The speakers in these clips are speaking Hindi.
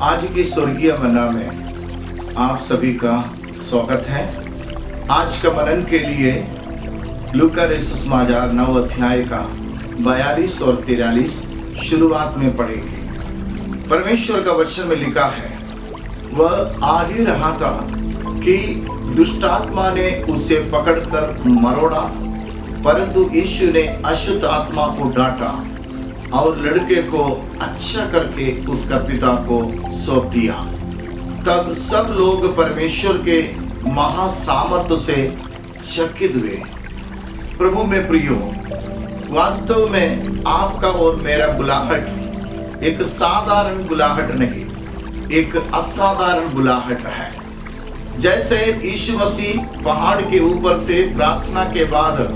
आज की स्वर्गीय मन्ना में आप सभी का स्वागत है। आज का मनन के लिए लूका रचित सुसमाचार 9 अध्याय का 42 और 43 शुरुआत में पढ़ेंगे। परमेश्वर का वचन में लिखा है, वह आ ही रहा था कि दुष्टात्मा ने उसे पकड़कर मरोड़ा, परंतु यीशु ने अशुद्ध आत्मा को डांटा और लड़के को अच्छा करके उसका पिता को सौंप दिया। तब सब लोग परमेश्वर के महासामर्थ से चकित हुए। प्रभु में प्रियो, वास्तव में आपका और मेरा बुलाहट एक साधारण बुलाहट नहीं, एक असाधारण बुलाहट है। जैसे यीशु मसीह पहाड़ के ऊपर से प्रार्थना के बाद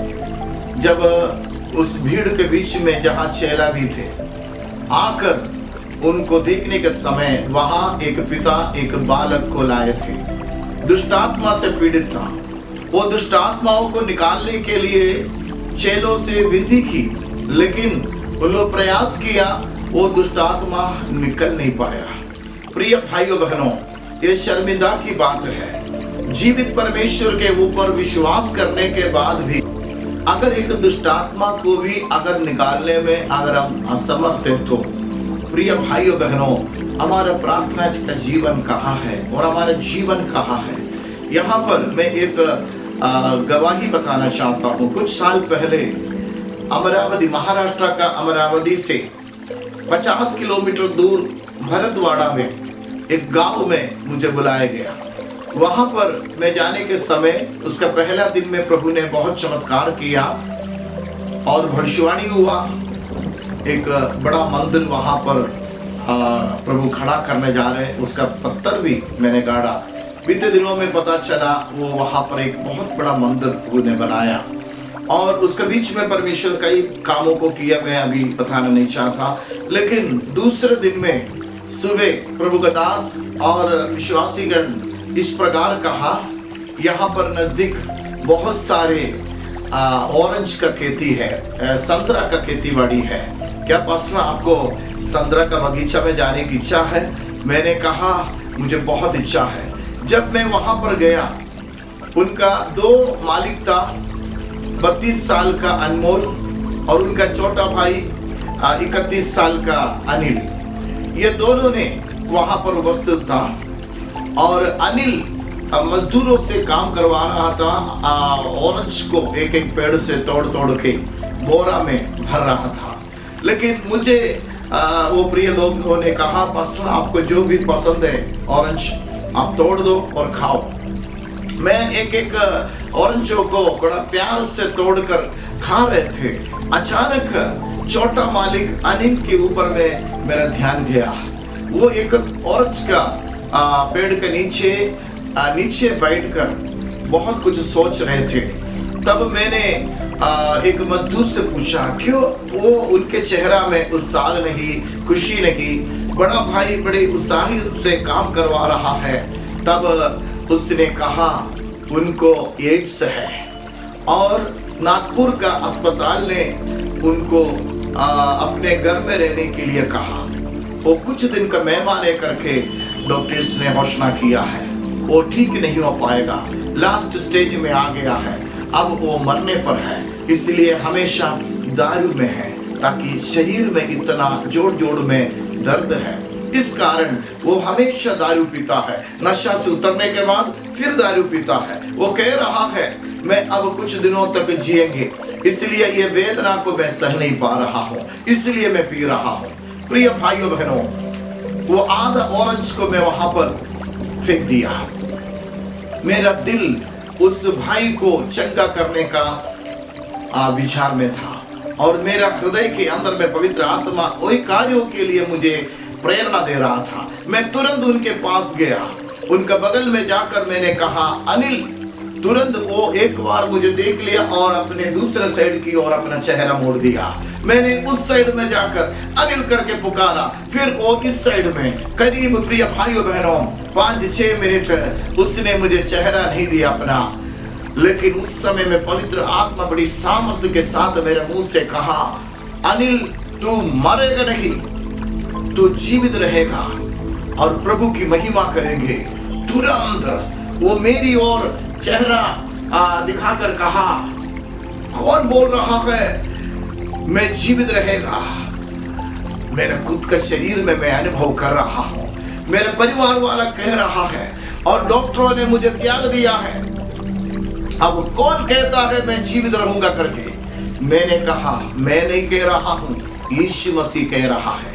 जब उस भीड़ के बीच में जहां चेला भी थे, आकर उनको देखने के समय वहां एक पिता एक बालक को लाए थे, दुष्टात्मा से पीड़ित था। वो दुष्टात्माओं को निकालने के लिए चेलों से विनती की, लेकिन उन लोग प्रयास किया, वो दुष्टात्मा निकल नहीं पाया। प्रिय भाइयों बहनों, ये शर्मिंदा की बात है। जीवित परमेश्वर के ऊपर विश्वास करने के बाद भी अगर एक दुष्टात्मा को भी अगर निकालने में अगर हम असमर्थ हैं, तो प्रिय भाइयों बहनों, हमारा प्रार्थना का जीवन कहाँ है और हमारा जीवन कहाँ है। यहाँ पर मैं एक गवाही बताना चाहता हूँ। कुछ साल पहले अमरावती, महाराष्ट्र का अमरावती से 50 किलोमीटर दूर भरतवाड़ा में एक गांव में मुझे बुलाया गया। वहां पर मैं जाने के समय उसका पहला दिन में प्रभु ने बहुत चमत्कार किया और भविष्यवाणी हुआ। एक बड़ा मंदिर वहां पर प्रभु खड़ा करने जा रहे हैं, उसका पत्थर भी मैंने गाड़ा। बीते दिनों में पता चला वो वहां पर एक बहुत बड़ा मंदिर प्रभु ने बनाया और उसके बीच में परमेश्वर कई कामों को किया, मैं अभी बताना नहीं चाहता। लेकिन दूसरे दिन में सुबह प्रभु का दास और विश्वासीगण इस प्रकार कहा, यहाँ पर नजदीक बहुत सारे ऑरेंज का खेती है, संतरा का खेती बाड़ी है, क्या पास्टर आपको संतरा का बगीचा में जाने की इच्छा है? मैंने कहा मुझे बहुत इच्छा है। जब मैं वहां पर गया, उनका 2 मालिक था, 32 साल का अनमोल और उनका छोटा भाई 31 साल का अनिल। ये दोनों ने वहां पर उपस्थित था और अनिल मजदूरों से काम करवा रहा था, ऑरेंज को एक एक पेड़ से तोड़ तोड़ के बोरा में भर रहा था। लेकिन मुझे वो प्रिय लोगों ने कहा, पास्टर आपको जो भी पसंद है ऑरेंज आप तोड़ दो और खाओ। मैं एक एक ऑरेंजों को बड़ा प्यार से तोड़कर खा रहे थे। अचानक छोटा मालिक अनिल के ऊपर में मेरा ध्यान गया। वो एक ऑरेंज का पेड़ के नीचे बैठकर बहुत कुछ सोच रहे थे। तब मैंने एक मजदूर से पूछा, क्यों वो उनके चेहरा में उत्साह नहीं, खुशी नहीं, बड़ा भाई बड़े उत्साही से काम करवा रहा है। तब उसने कहा उनको एड्स है और नागपुर का अस्पताल ने उनको अपने घर में रहने के लिए कहा। वो कुछ दिन का मेहमान करके डॉक्टर्स ने घोषणा किया है वो ठीक नहीं हो पाएगा, लास्ट स्टेज में आ गया है, अब वो मरने पर है, इसलिए हमेशा दारू में है, ताकि शरीर में इतना जोड़ जोड़ में दर्द है, इस कारण वो हमेशा दारू पीता है। नशा से उतरने के बाद फिर दारू पीता है। वो कह रहा है मैं अब कुछ दिनों तक जिएंगे, इसलिए ये वेदना को मैं सह नहीं पा रहा हूँ, इसलिए मैं पी रहा हूँ। प्रिय भाइयों बहनों, वो आधा ऑरेंज को मैं वहां पर फेंक दिया। मेरा दिल उस भाई को चंगा करने का विचार में था और मेरा हृदय के अंदर में पवित्र आत्मा वही कार्यों के लिए मुझे प्रेरणा दे रहा था। मैं तुरंत उनके पास गया, उनका बगल में जाकर मैंने कहा, अनिल, तुरंत वो एक बार मुझे देख लिया और अपने दूसरे साइड की ओर अपना चेहरा मोड़ दिया। मैंने उस साइड में जाकर अनिल करके पुकारा, फिर वो इस साइड में। करीब प्रिय भाइयों बहनों 5-6 मिनट उसने मुझे चेहरा नहीं दिया अपना, लेकिन उस समय में पवित्र आत्मा बड़ी सामर्थ्य के साथ मेरे मुंह से कहा, अनिल तू मरेगा नहीं, तू जीवित रहेगा। और प्रभु की महिमा करेंगे। तुरंत वो मेरी ओर चेहरा दिखाकर कहा, कौन बोल रहा है मैं जीवित रहेगा? मेरे खुद का शरीर में मैं अनुभव कर रहा हूं, मेरे परिवार वाला कह रहा है और डॉक्टरों ने मुझे त्याग दिया है। अब कौन कहता है मैं जीवित रहूंगा करके? मैंने कहा, मैं नहीं कह रहा हूं, यीशु मसीह कह रहा है।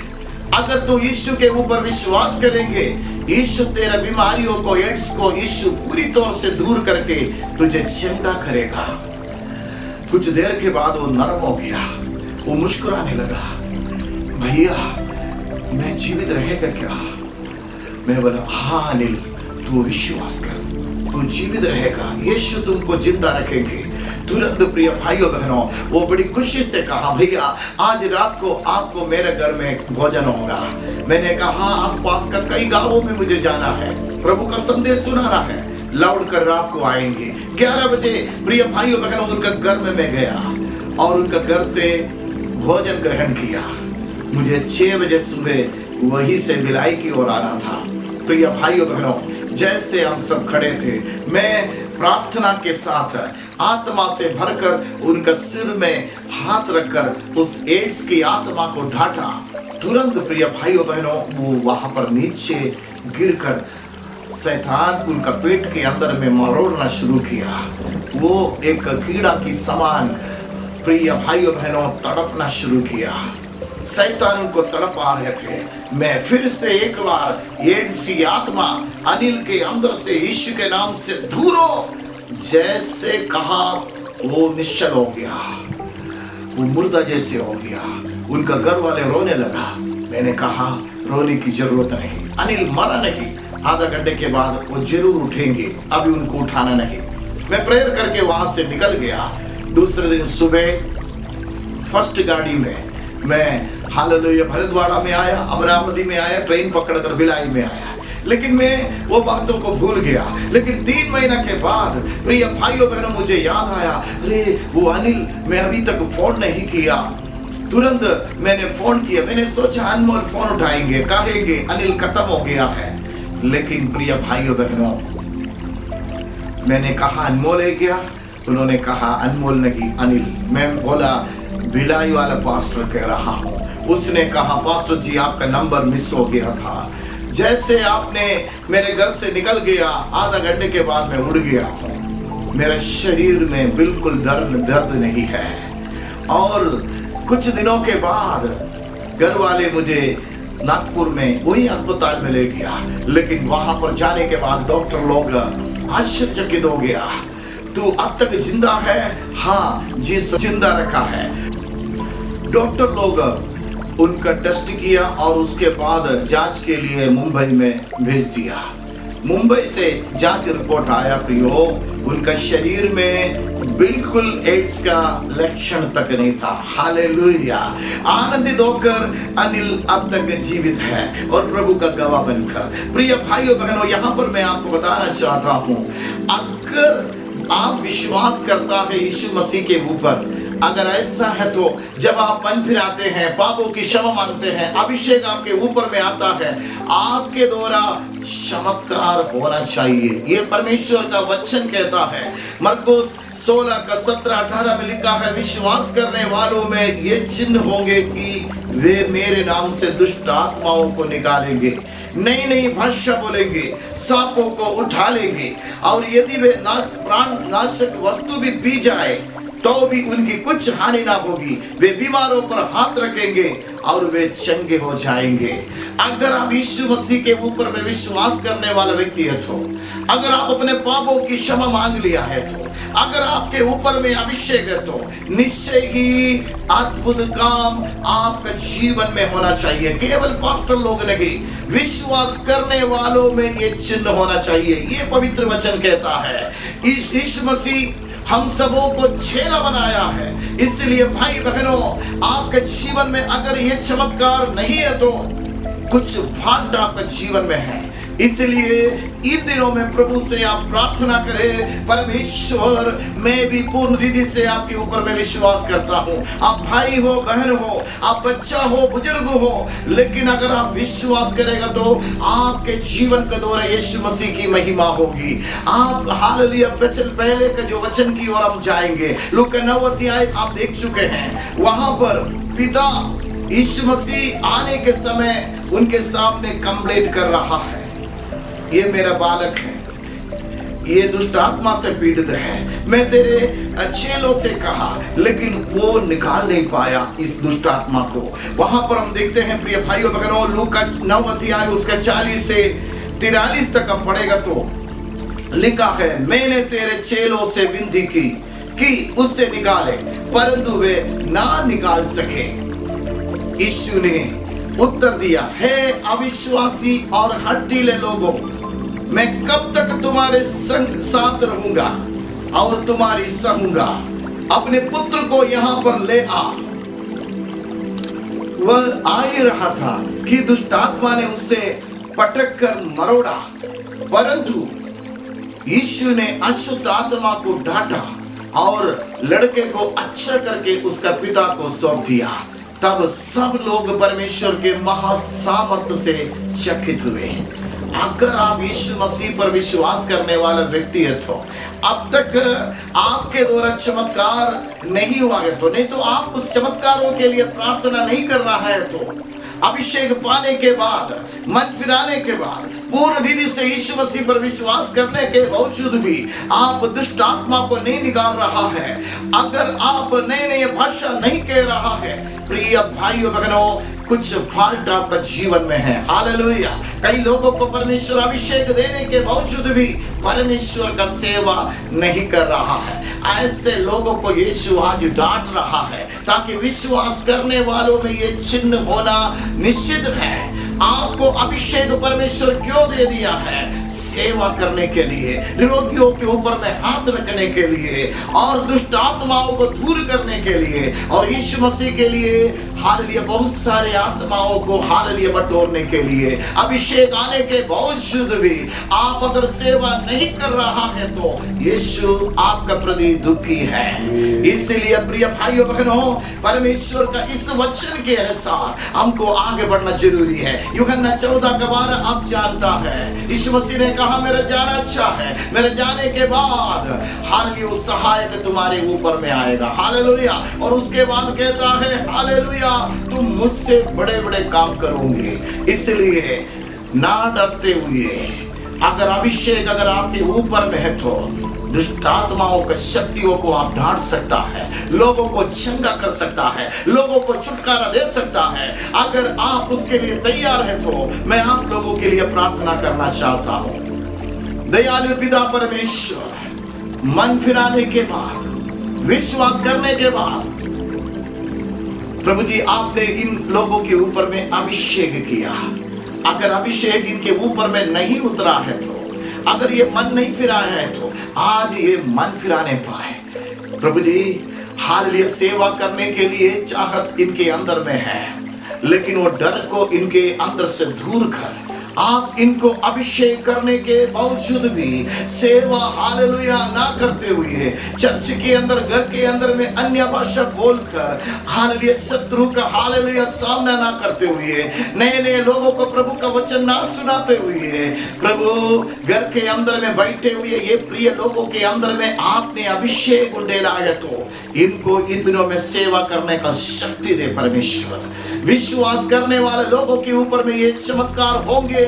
अगर तू यीशु के ऊपर विश्वास करेंगे, यीशु तेरे बीमारियों को, एड्स को यीशु पूरी तौर से दूर करके तुझे चंगा करेगा। कुछ देर के बाद वो नरम हो गया, वो मुस्कुराने लगा, भैया मैं जीवित रहेगा क्या? मैं बोला, हाँ अनिल, तू विश्वास कर, तू जीवित रहेगा, यीशु तुमको जिंदा रखेंगे। तुरंत प्रिय भाइयों बहनों, वो बड़ी खुशी से कहा, भैया आज रात को आपको मेरे घर में भोजन होगा। मैंने कहा, आसपास का कई गांवों में मुझे जाना है, प्रभु का संदेश सुनाना है, लौट कर रात को आएंगे। 11 बजे प्रिय भाइयों बहनों उनका घर में मैं गया और उनका घर से भोजन ग्रहण किया। मुझे 6 बजे सुबह वहीं से भिलाई की ओर आना था। प्रिय भाइयों बहनों, जैसे हम सब खड़े थे, मैं प्रार्थना के साथ आत्मा से भरकर उनका सिर में हाथ रखकर उस एड्स की आत्मा को ढांटा। तुरंत प्रिय भाइयों बहनों वो वहां पर नीचे गिरकर शैतान उनका पेट के अंदर में मरोड़ना शुरू किया। वो एक कीड़ा की समान प्रिय भाइयों बहनों तड़पना शुरू किया। शैतान उनको तड़पा रहे थे। मैं फिर से एक बार एड्स आत्मा अनिल के अंदर से यीशु के नाम से दूर हो, जैसे कहा वो निश्चल हो गया, वो मुर्दा जैसे हो गया। उनका घर वाले रोने लगा। मैंने कहा, रोने की जरूरत नहीं, अनिल मरा नहीं, आधा घंटे के बाद वो जरूर उठेंगे, अभी उनको उठाना नहीं। मैं प्रेयर करके वहां से निकल गया। दूसरे दिन सुबह फर्स्ट गाड़ी में मैं हालेलुया भरतवाड़ा में आया, अमरावती में आया, ट्रेन पकड़कर भिलाई में आया। लेकिन मैं वो बातों को भूल गया। लेकिन 3 महीना के बाद प्रिय भाइयों बहनों मुझे याद आया, अरे वो अनिल, मैं अभी तक फोन नहीं किया। तुरंत मैंने फोन किया। मैंने सोचा अनमोल फोन उठाएंगे, कहेंगे अनिल खत्म हो गया है। लेकिन प्रिय भाइयों बहनों, मैंने कहा अनमोल है क्या? उन्होंने कहा अनमोल नहीं, अनिल। मैं बोला भिलाई वाला पास्टर कह रहा हूँ। उसने कहा, पास्टर जी आपका नंबर मिस हो गया था, जैसे आपने मेरे घर से निकल गया, आधा घंटे के बाद मैं उड़ गया हूँ। मेरे शरीर में बिल्कुल दर्द नहीं है। और कुछ दिनों के बाद घर वाले मुझे नागपुर में वही अस्पताल में ले गया। लेकिन वहां पर जाने के बाद डॉक्टर लोग आश्चर्यचकित हो गया, तू अब तक जिंदा है? हाँ जी, जिंदा रखा है। डॉक्टर लोग उनका टेस्ट किया और उसके बाद जांच के लिए मुंबई में भेज दिया। मुंबई से जांच रिपोर्ट आया प्रियो, उनका शरीर में बिल्कुल एड्स का लक्षण तक नहीं था। हालेलुया, आनंदित होकर अनिल अब तक जीवित है और प्रभु का गवाह बनकर। प्रिय भाइयों बहनों, यहाँ पर मैं आपको बताना चाहता हूँ, अगर आप विश्वास करता है यीशु मसीह के ऊपर, अगर ऐसा है तो जब आप मन फिराते हैं, पापों की क्षमा मांगते हैं, अभिषेक आपके ऊपर में आता है, आपके द्वारा चमत्कार होना चाहिए। ये परमेश्वर का वचन कहता है। मरकुस 16 का 17-18 में लिखा है, विश्वास करने वालों में ये चिन्ह होंगे कि वे मेरे नाम से दुष्ट आत्माओं को निकालेंगे, नई नई भाषा बोलेंगे, सांपों को उठा लेंगे, और यदि वे प्राण नाशक वस्तु भी पी जाए तो भी उनकी कुछ हानि ना होगी। वे बीमारों पर हाथ रखेंगे और वे चंगे हो जाएंगे। अगर आप यीशु मसीह के ऊपर में विश्वास करने वाला व्यक्ति है तो, अगर आप अपने पापों की क्षमा मांग लिया है तो, अगर आपके ऊपर में अभिषेक है तो, निश्चय ही अद्भुत काम आपके जीवन में होना चाहिए। केवल पास्टर लोग नहीं, विश्वास करने वालों में ये चिन्ह होना चाहिए। ये पवित्र वचन कहता है। यीशु मसीह हम सबों को चेला बनाया है। इसलिए भाई बहनों, आपके जीवन में अगर ये चमत्कार नहीं है तो कुछ फाल्ट आपके जीवन में है। इसलिए इन दिनों में प्रभु से आप प्रार्थना करें, परमेश्वर मैं भी पूर्ण रीति से आपके ऊपर मैं विश्वास करता हूँ। आप भाई हो, बहन हो, आप बच्चा हो, बुजुर्ग हो, लेकिन अगर आप विश्वास करेगा तो आपके जीवन के द्वारा यीशु मसीह की महिमा होगी। आप हालेलुया पहले का जो वचन की ओर हम जाएंगे, लूका 9 अध्याय आप देख चुके हैं। वहां पर पिता यीशु मसीह आने के समय उनके सामने कंप्लेंट कर रहा है, ये मेरा बालक है, ये दुष्ट आत्मा से पीड़ित है, मैं तेरे चेलों से कहा लेकिन वो निकाल नहीं पाया इस दुष्ट आत्मा को। वहां पर हम देखते हैं प्रिय भाइयों बहनों, लूका 9 अध्याय उसका 40 से 43 तक हम पढ़ेगा तो लिखा है, मैंने तेरे चेलों से विनती की कि उससे निकाले, परंतु वे ना निकाल सके। यीशु ने उत्तर दिया, हे अविश्वासी और हठीले लोगों, मैं कब तक तुम्हारे संग साथ रहूंगा और तुम्हारी सहूंगा। अपने पुत्र को यहाँ पर ले आ। वह आ ही रहा था कि दुष्ट आत्मा ने उसे पटक कर मरोड़ा, परंतु यीशु ने अशुद्ध आत्मा को डांटा और लड़के को अच्छा करके उसका पिता को सौंप दिया। तब सब लोग परमेश्वर के महासामर्थ से चकित हुए। अगर आप यीशु मसीह पर विश्वास करने वाला व्यक्ति है तो अब तक आपके द्वारा चमत्कार नहीं हुआ है तो, नहीं तो आप उस चमत्कारों के लिए प्रार्थना नहीं कर रहा है तो, अभिषेक पाने के बाद, मन फिराने के बाद, पूर्ण विधि से यीशु मसीह पर विश्वास करने के बावजूद भी आप दुष्ट आत्मा को नहीं निकाल रहा है, अगर आप नए नए भाषा नहीं कह रहा है, प्रिय भाइयों बहनों, कुछ फॉल्ट आपका जीवन में है। हालेलुया। कई लोगों को परमेश्वर अभिषेक देने के बावजूद भी परमेश्वर का सेवा नहीं कर रहा है। ऐसे लोगों को यीशु आज डांट रहा है ताकि विश्वास करने वालों में ये चिन्ह होना निश्चित है। आपको अभिषेक परमेश्वर क्यों दे दिया है? सेवा करने के लिए, रोगियों के ऊपर में हाथ रखने के लिए और दुष्ट आत्माओं को दूर करने के लिए और यीशु मसीह के लिए, हालेलुया, बहुत सारे आत्माओं को हालेलुया बटोरने के लिए। अभिषेक आने के बावजूद भी आप अगर सेवा नहीं कर रहा है तो यीशु आपका प्रति दुखी है। इसलिए प्रिय भाइयों बहनों, परमेश्वर का इस वचन के अनुसार हमको आगे बढ़ना जरूरी है। यूहन्ना 14 का 12 आप जानता है, यीशु मसीह ने कहा मेरा जाना अच्छा है, मेरे जाने के बाद हालेलुया सहायक तुम्हारे ऊपर में आएगा। हालेलुया। और उसके बाद कहता है हालेलुया, तुम मुझसे बड़े बड़े काम करोगे। इसलिए ना डरते हुए, अगर अभिषेक अगर आपके ऊपर में है तो दुष्ट आत्माओं के शक्तियों को आप ढांट सकता है, लोगों को चंगा कर सकता है, लोगों को छुटकारा दे सकता है। अगर आप उसके लिए तैयार हैं तो मैं आप लोगों के लिए प्रार्थना करना चाहता हूं। दयालु पिता परमेश्वर, मन फिराने के बाद, विश्वास करने के बाद प्रभु जी आपने इन लोगों के ऊपर में अभिषेक किया। अगर अभिषेक इनके ऊपर में नहीं उतरा है तो, अगर ये मन नहीं फिरा है तो आज ये मन फिराने पाए। प्रभु जी हालेलुया, सेवा करने के लिए चाहत इनके अंदर में है, लेकिन वो डर को इनके अंदर से दूर कर आप इनको अभिषेक करने के बावजूद भी सेवा हालेलुया ना करते हुए, चर्च के अंदर, घर के अंदर में अन्य भाषा बोलकर हालेलुया शत्रु का हालेलुया सामना ना करते हुए, नए नए लोगों को प्रभु का वचन ना सुनाते हुए, प्रभु घर के अंदर में बैठे हुए ये प्रिय लोगों के अंदर में आपने अभिषेक उंडेला है तो इनको इन दिनों में सेवा करने का शक्ति दे परमेश्वर। विश्वास करने वाले लोगों के ऊपर में ये चमत्कार होंगे।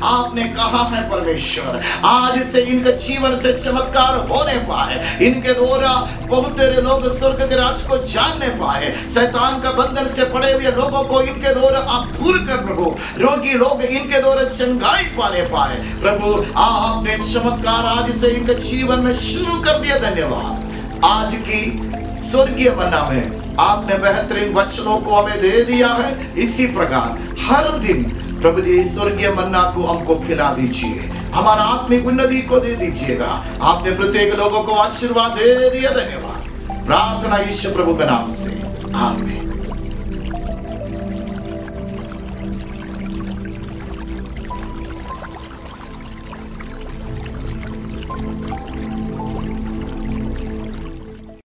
आपने कहा है परमेश्वर, आज से इनका जीवन से चमत्कार होने पाए, इनके द्वारा बहुत तेरे लोग स्वर्ग के राज को जानने पाए, शैतान का बंधन से पड़े हुए लोगों को इनके द्वारा आप दूर कर प्रभु, रोगी लोग इनके द्वारा चंगाई पाने पाए। प्रभु आपने चमत्कार आज से इनके जीवन में शुरू कर दिया। धन्यवाद। आज की स्वर्गीय मन्ना में आपने बेहतरीन वचनों को हमें दे दिया है। इसी प्रकार हर दिन प्रभु जी स्वर्गीय मन्ना को हमको खिला दीजिए, हमारा आत्मिक उन्नति को दे दीजिएगा। आपने प्रत्येक लोगों को आशीर्वाद दे दिया। धन्यवाद। प्रार्थना यीशु प्रभु के नाम से, आमीन।